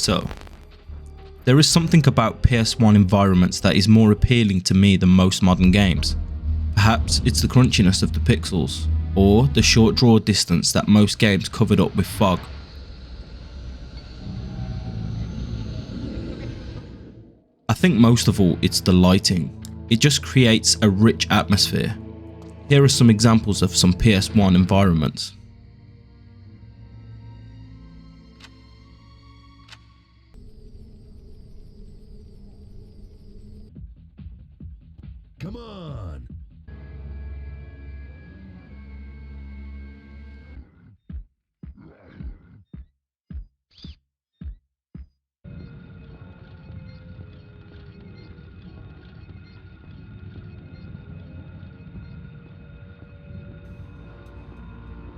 so. There is something about PS1 environments that is more appealing to me than most modern games. Perhaps it's the crunchiness of the pixels, or the short draw distance that most games covered up with fog. I think most of all it's the lighting. It just creates a rich atmosphere. Here are some examples of some PS1 environments. Come on!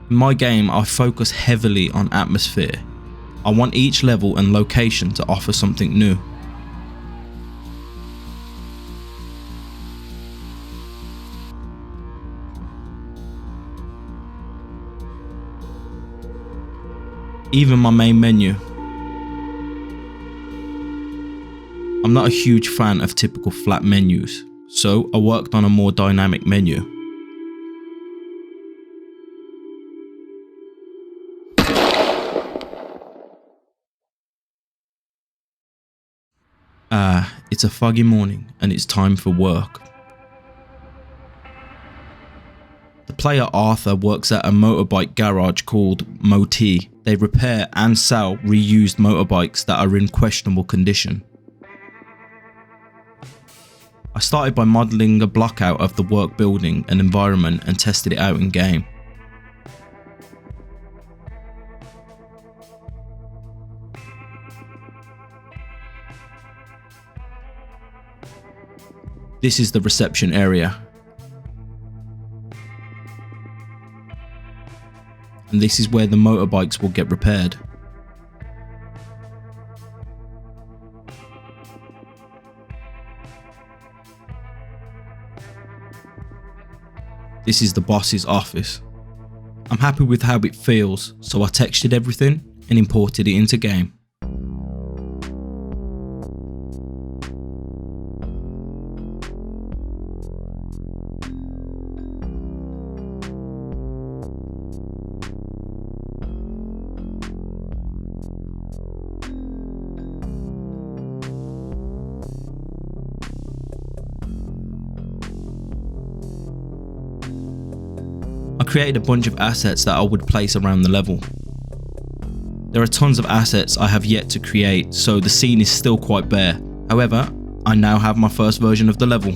In my game, I focus heavily on atmosphere. I want each level and location to offer something new. Even my main menu. I'm not a huge fan of typical flat menus, so I worked on a more dynamic menu. It's a foggy morning and it's time for work. The player Arthur works at a motorbike garage called Moti. They repair and sell reused motorbikes that are in questionable condition. I started by modelling a block out of the work building and environment and tested it out in game. This is the reception area. And this is where the motorbikes will get repaired. This is the boss's office. I'm happy with how it feels, so I textured everything and imported it into game. I created a bunch of assets that I would place around the level. There are tons of assets I have yet to create, so the scene is still quite bare. However, I now have my first version of the level.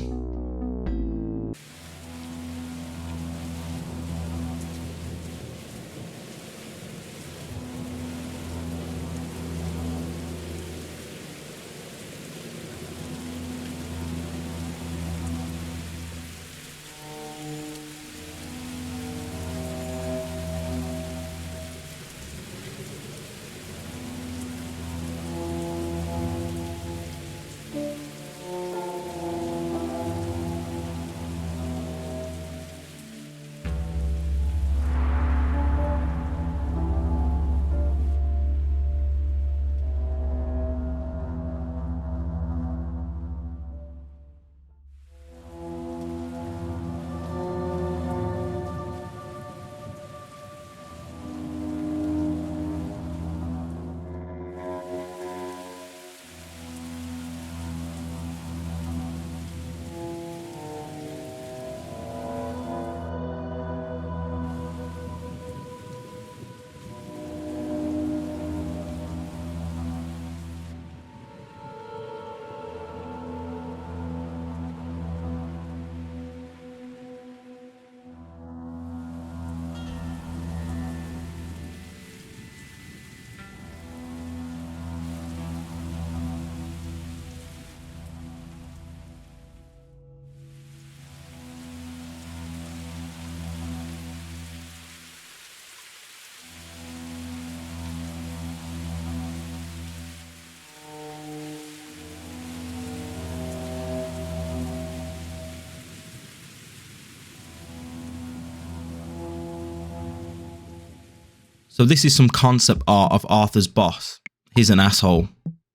So this is some concept art of Arthur's boss. He's an asshole.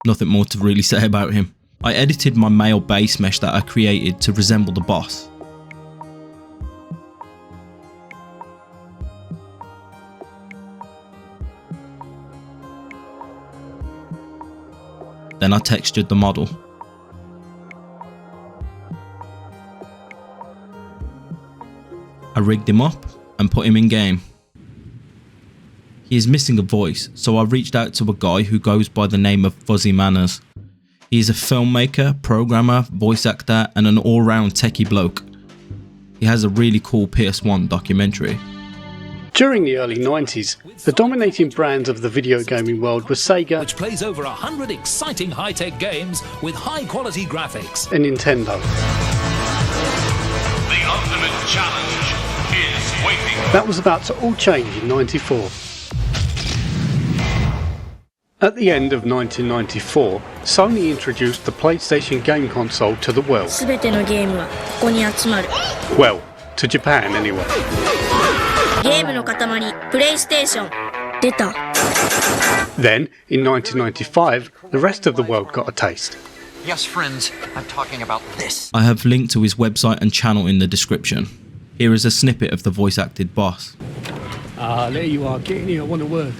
Nothing more to really say about him. I edited my male base mesh that I created to resemble the boss. Then I textured the model. I rigged him up and put him in game. He is missing a voice, so I reached out to a guy who goes by the name of Fuzzy Manners. He is a filmmaker, programmer, voice actor and an all-round techie bloke. He has a really cool PS1 documentary. During the early 90s, the dominating brands of the video gaming world were Sega, which plays over 100 exciting high-tech games with high-quality graphics, and Nintendo. The ultimate challenge is waiting. That was about to all change in '94. At the end of 1994, Sony introduced the PlayStation game console to the world. Well, to Japan anyway. Then, in 1995, the rest of the world got a taste. Yes, friends, I'm talking about this. I have linked to his website and channel in the description. Here is a snippet of the voice acted boss. There you are, get in here, I want a word.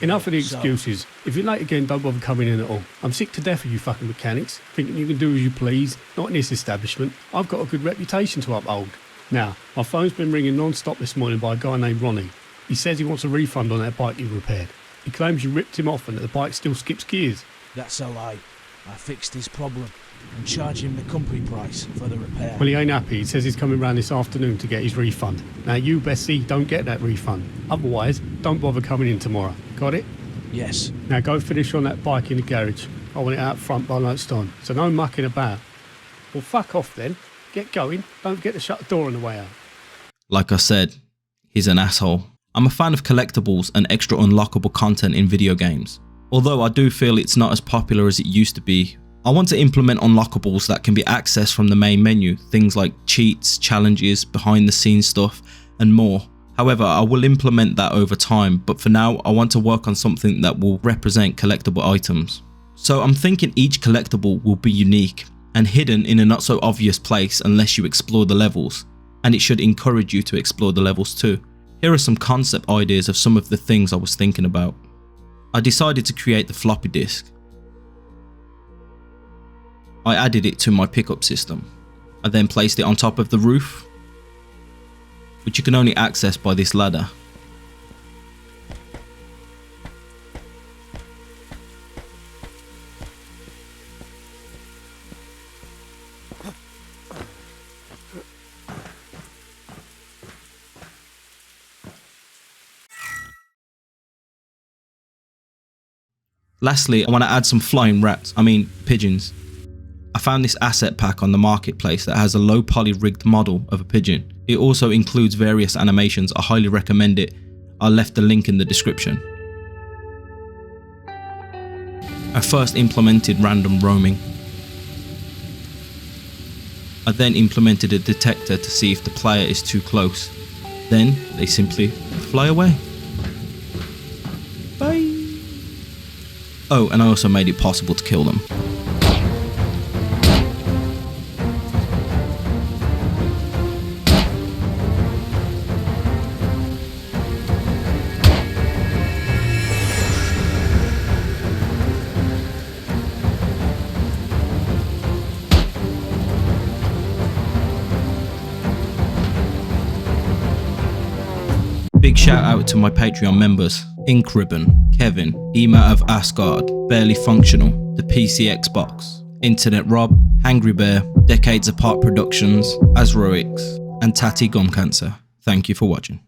Enough of the excuses. If you're late again, don't bother coming in at all. I'm sick to death of you fucking mechanics, thinking you can do as you please, not in this establishment. I've got a good reputation to uphold. Now, my phone's been ringing non-stop this morning by a guy named Ronnie. He says he wants a refund on that bike you repaired. He claims you ripped him off and that the bike still skips gears. That's a lie. I fixed his problem and charged him the company price for the repair. Well, he ain't happy. He says he's coming round this afternoon to get his refund. Now, you, Bessie, don't get that refund. Otherwise, don't bother coming in tomorrow. Got it? Yes. Now go finish on that bike in the garage. I want it out front by lunchtime, so no mucking about. Well, fuck off then. Get going. Don't forget to shut the door on the way out. Like I said, he's an asshole. I'm a fan of collectibles and extra unlockable content in video games. Although I do feel it's not as popular as it used to be, I want to implement unlockables that can be accessed from the main menu, things like cheats, challenges, behind the scenes stuff, and more. However, I will implement that over time, but for now I want to work on something that will represent collectible items. So I'm thinking each collectible will be unique and hidden in a not so obvious place unless you explore the levels, and it should encourage you to explore the levels too. Here are some concept ideas of some of the things I was thinking about. I decided to create the floppy disk. I added it to my pickup system. I then placed it on top of the roof, which you can only access by this ladder. Lastly, I want to add some flying pigeons. I found this asset pack on the marketplace that has a low poly rigged model of a pigeon. It also includes various animations. I highly recommend it. I left the link in the description. I first implemented random roaming. I then implemented a detector to see if the player is too close. Then they simply fly away. Bye. Oh, and I also made it possible to kill them. Big shout out to my Patreon members: Inkribbon, Kevin, Ema of Asgard, Barely Functional, The PC Xbox, Internet Rob, Hangry Bear, Decades Apart Productions, Azroix, and Tatty Gum Cancer. Thank you for watching.